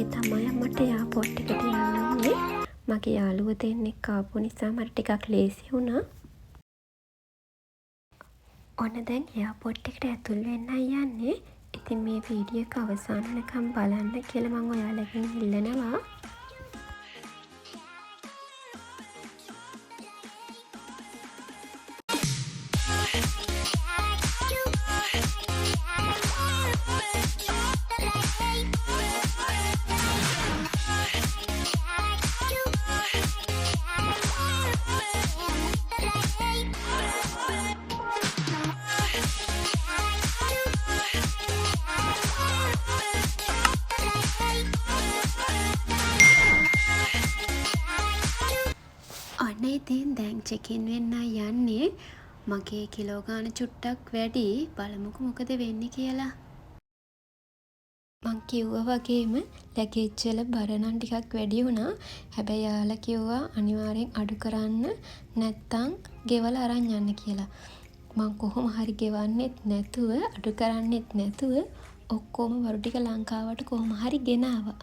වගේ තමයි මට එයාපෝට් එකට යන්න වුණේ. මගේ යාළුවෝ දෙන්නෙක් ආපු නිසා මට ටිකක් ලේසි වුණා. ඔන්න දැන් එයාපෝට් එකට ඇතුල් වෙන්නයි යන්නේ. ඉතින් මේ වීඩියෝ එක අවසන් වෙනකම් බලන්න කියලා මම ඔයාලගෙන් ඉල්ලනවා. අන්න ඉතින් දැන් චෙකින් වෙන්නයි යන්නේ. මගේ කිලෝ ගාන චුට්ටක් වැඩි. බලමුකෝ මොකද වෙන්නේ කියලා. මං කිව්වා වගේම ලැගේජ් වල බර නම් ටිකක් වැඩි වුණා. හැබැයි යාළුවා කිව්වා අනිවාර්යෙන් අඩු කරන්න නැත්තම් ගෙවලා අරන් යන්න කියලා. මං කොහොම හරි ගෙවන්නෙත් නැතුව අඩු කරන්නෙත් නැතුව ඔක්කොම වරු ටික ලංකාවට කොහොම හරි ගෙනාවා.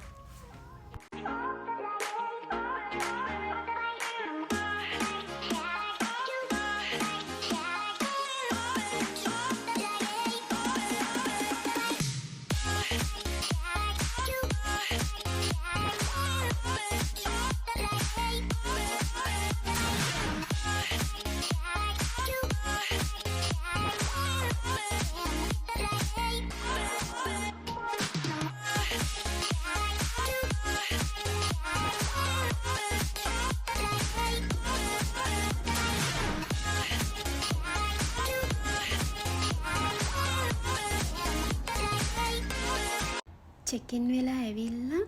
චෙකින් වෙලා ඇවිල්ලා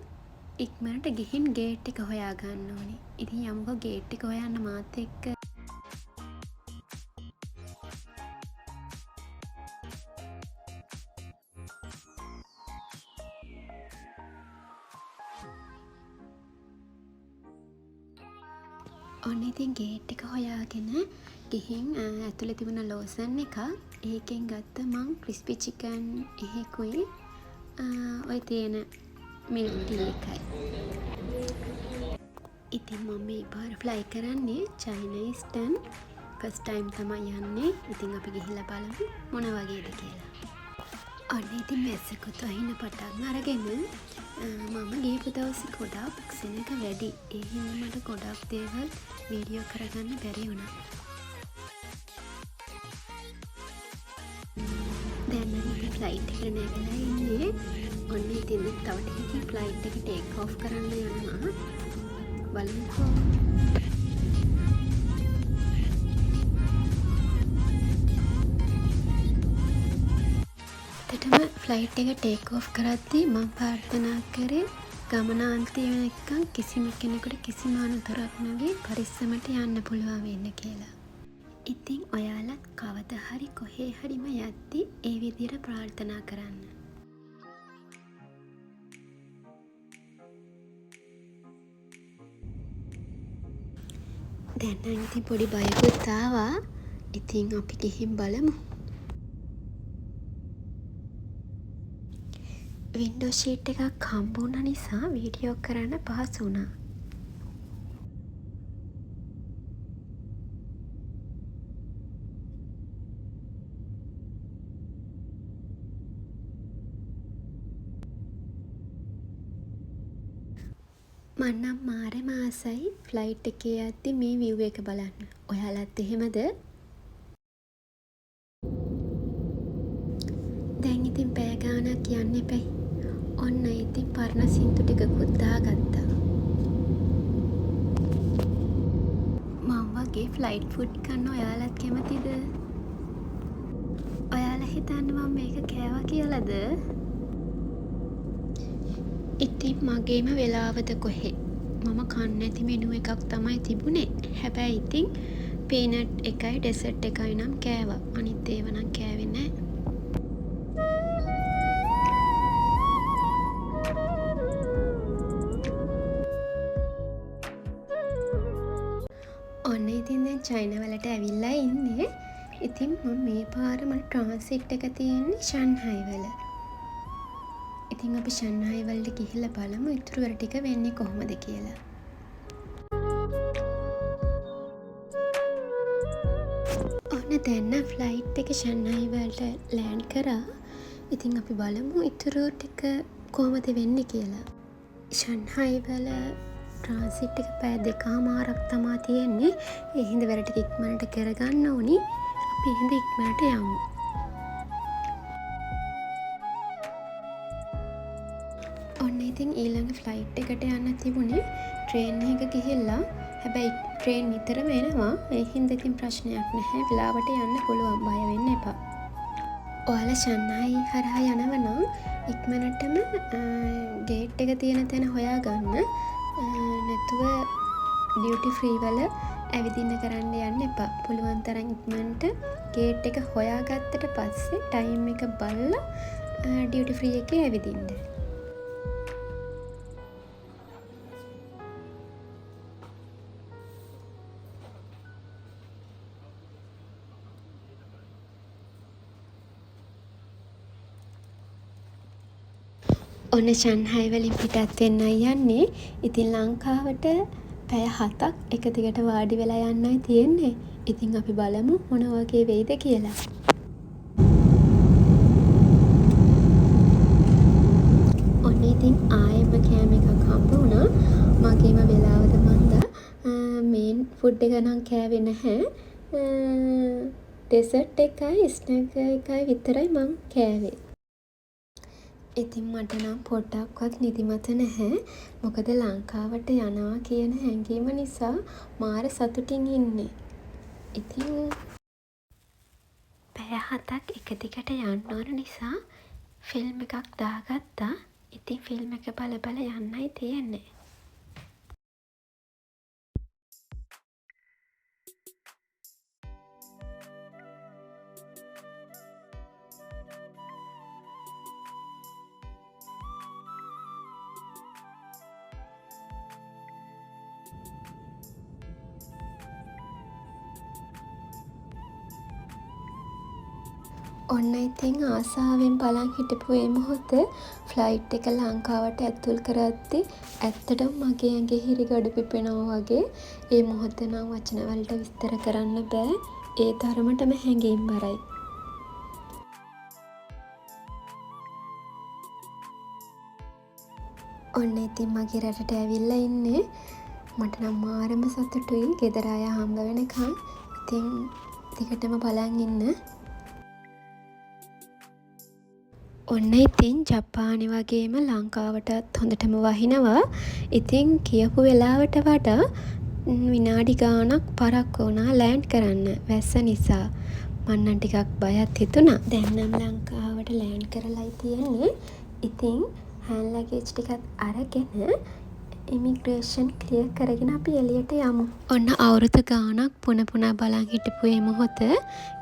ඉක්මනට ගිහින් ගේට් එක හොයා ගන්න ඕනේ. ඉතින් යමුකෝ ගේට් එක හොයන්න මාත් එක්ක. ඔන්න ඉතින් ගේට් එක හොයාගෙන ගිහින් ඇතුලේ තිබුණ ලෝසන් එක ඒකෙන් ගත්ත මං ක්‍රිස්පි චිකන් එහෙකුයි ඔය තියෙන මිල්ක් ටී එකයි. ඉතින් මම මේ පාර ෆ්ලයි කරන්නේ චයිනා ඊස්ටර්න්. ෆස්ට් ටයිම් තමයි යන්නේ. ඉතින් අපි ගිහිල්ලා බලමු මොන වගේද කියලා. අන්න ඉතින් මැස්සකුත් අහින්න පටන් අරගෙන මම ගියපු දවසේ ගොඩාක් සෙනඟ වැඩි. ඒ හින්දා මට ගොඩක් දේවල් වීඩියෝ කරගන්න බැරි වුණා. දැන් නම් ෆ්ලයිට් එකට නැගලා ඉන්නේ. ඔන්න ඉතින් තව ටිකකින් ෆ්ලයිට් එක ටේක් ඔෆ් කරන්න යනවා. බලමුකෝ. ඇත්තටම ෆ්ලයිට් එක ටේක් ඔෆ් කරද්දී මම ප්‍රාර්ථනා කරේ ගමන අන්තිම වෙනකන් කිසිම කෙනෙකුට කිසිම අනතුරක් නැගේ පරිස්සමට යන්න පුළුවන් වෙන්න කියලා. ඉතින් ඔයාලත් කවදා හරි කොහේ හරිම යද්දී ඒ විදිහට ප්‍රාර්ථනා කරන්න. දැන් නම් ඉතින් පොඩි බයකුත් ආවා. ඉතින් අපි ගිහින් බලමු. වින්ඩෝ ෂීට් එකක් හම්බ වුණ නිසා වීඩියෝ කරන්න පහසු වුණා. මම නම් මාරේ මාසයි ෆ්ලයිට් එකේ යද්දි මේ view එක බලන්න. ඔයාලත් එහෙමද? දැන් ඉතින් පැය ගාණක් යන්න එපයි. ඔන්න ඉතින් පරණ සින්දු ටිකකුත් දාගත්තා. මම වගේ ෆ්ලයිට් ෆුඩ් කන්න ඔයාලත් කැමතිද? ඔයාලා හිතන්නේ මම මේක කෑවා කියලාද? ඉතින් මගේම වෙලාවද කොහේ. මම කන්න නැති මෙනු එකක් තමයි තිබුණේ. හැබැයි ඉතින් පීනට් එකයි ඩෙසර්ට් එකයි නම් කෑවා. අනිත් ඒවා නම් කෑවේ නැහැ. ඔන්න ඉතින් දැන් චයිනා වලට ඇවිල්ලා ඉන්නේ. ඉතින් මම මේ පාර මට ට්‍රාන්සිට් එක තියෙන්නේ ෂන්හයි වල. ඉතින් අපි ෂන්හායි වලට ගිහිල්ලා බලමු ඉතුරු වැඩ ටික වෙන්නේ කොහොමද කියලා. ඔන්න දැන් ෆ්ලයිට් එක ෂන්හායි වලට ලෑන්ඩ් කරා. ඉතින් අපි බලමු ඉතුරු ටික කොහොමද වෙන්නේ කියලා. ෂන්හායි වල ට්‍රාන්සිට් එක පැය 2.5ක් තමා තියෙන්නේ. ඒ හින්දා වැඩ ටික ඉක්මනට කරගන්න ඕනි. අපි හින්දා ඉක්මනට යමු. ඔන්න ඉතින් ඊළඟ ෆ්ලයිට් එකට යන්න තිබුණේ ට්‍රේන් එක ගිහිල්ලා. හැබැයි ට්‍රේන් නිතරම එනවා. ඒ හින්දා ඉතින් ප්‍රශ්නයක් නැහැ. වෙලාවට යන්න පුළුවන්. බය වෙන්න එපා. ඔයාලා ෂන්හායි හරහා යනවා නම් ඉක්මනටම ගේට් එක තියෙන තැන හොයාගන්න. නැතුව ඩියුටි ෆ්‍රී වල ඇවිදින්න කරන්න යන්න එපා. පුළුවන් තරම් ඉක්මනට ගේට් එක හොයාගත්තට පස්සේ ටයිම් එක බලලා ඩියුටි ෆ්‍රී එකේ ඇවිදින්න. ඔන්න ෂන්හායි වලින් පිටත් වෙන්නයි යන්නේ. ඉතින් ලංකාවට පැය 7ක් එක දිගට වාඩි වෙලා යන්නයි තියෙන්නේ. ඉතින් අපි බලමු මොන වගේ වෙයිද කියලා. ඔන්න ඉතින් ආයෙම කෑම එකක් හම්බ වුණා. මගේම වෙලාවද මන්දා මේන් ෆුඩ් එක නම් කෑවේ නැහැ. ඩෙසර්ට් එකයි ස්නැක් එකයි විතරයි මං කෑවේ. ඉතින් මට නම් පොඩ්ඩක්වත් නිදිමත නැහැ. මොකද ලංකාවට යනවා කියන හැඟීම නිසා මාර සතුටින් ඉන්නේ. ඉතින් පැය 7ක් එක දිගට යන්න ඕන නිසා ෆිල්ම් එකක් දාගත්තා. ඉතින් ෆිල්ම් එක බල බල යන්නයි තියෙන්නේ. ඔන්න ඉතින් ආසාවෙන් බලන් හිටපු ඒ මොහොත ෆ්ලයිට් එක ලංකාවට ඇතුල් කරද්දි ඇත්තටම මගේ ඇඟේ හිරිගඩු පිපෙනවා වගේ. ඒ මොහොත නම් වචන වලට විස්තර කරන්න බෑ. ඒ තරමටම හැඟීම්බරයි. ඔන්න ඉතින් මගේ රටට ඇවිල්ලා ඉන්නේ. මට නම් මාරම සතුටුයි ගෙදර අය හම්බ වෙනකන්. ඉතින් දිගටම බලන් ඉන්න. ඔන්න ඉතින් ජපානි වගේම ලංකාවටත් හොඳටම වහිනවා. ඉතින් කියපු වෙලාවට වඩා විනාඩි ගාණක් පරක්කු වුණා ලෑන්ඩ් කරන්න වැස්ස නිසා. මං නම් ටිකක් බයත් හිතුණා. දැන් නම් ලංකාවට ලෑන්ඩ් කරලායි තියෙන්නේ. ඉතින් හෑන්ඩ් ලගේජ් ටිකත් අරගෙන ඉමිග්‍රේෂන් ක්ලියර් කරගෙන අපි එළියට යමු. ඔන්න අවුරුදු ගාණක් පුන පුනා බලන් හිටපු ඒ මොහොත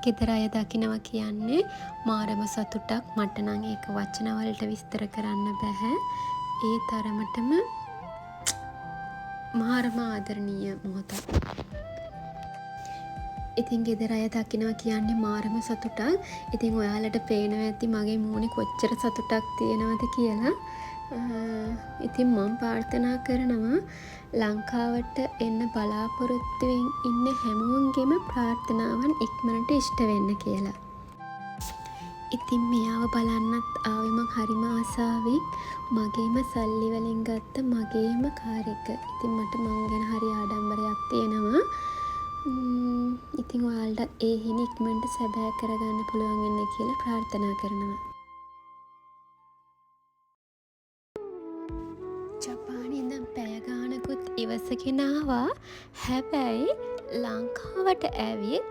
ගෙදර අය දකිනවා කියන්නේ මාරම සතුටක්. මට නම් ඒක වචන වලට විස්තර කරන්න බැහැ. ඒ තරමටම මාරම ආදරණීය මොහොතක්. ඉතින් ගෙදර අය දකිනවා කියන්නේ මාරම සතුටක්. ඉතින් ඔයාලට පේනවා ඇති මගේ මූණේ කොච්චර සතුටක් තියෙනවද කියලා. ඉතින් මම ප්‍රාර්ථනා කරනවා ලංකාවට එන්න බලාපොරොත්තුවෙන් ඉන්න හැමෝන්ගේම ප්‍රාර්ථනාවන් ඉක්මනට ඉෂ්ට වෙන්න කියලා. ඉතින් මෙයාව බලන්නත් ආවේ මං හරිම ආසාවෙන්. මගේම සල්ලි වලින් ගත්ත මගේම කාර් එක. ඉතින් මට මං ගැන හරි ආඩම්බරයක් තියෙනවා. ඉතින් ඔයාලට ඒ හිණ ඉක්මනට සැබෑ කරගන්න පුළුවන් වෙන්න කියලා ප්‍රාර්ථනා කරනවා. ජපානයේ ඉඳන් පැය ගානකුත් ඉවසගෙන ආවා. හැබැයි ලංකාවට ඇවිත්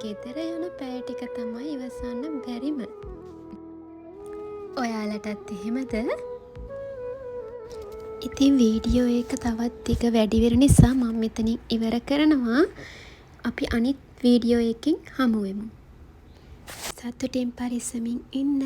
ගෙදර යන පැය ටික තමයි ඉවසන්න බැරිම. ඔයාලටත් එහෙමද? ඉතින් වීඩියෝ එක තවත් ටික වැඩි වෙන නිසා මම මෙතනින් ඉවර කරනවා. අපි අනිත් වීඩියෝ එකකින් හමු වෙමු. සතුටින් පරිස්සමින් ඉන්න.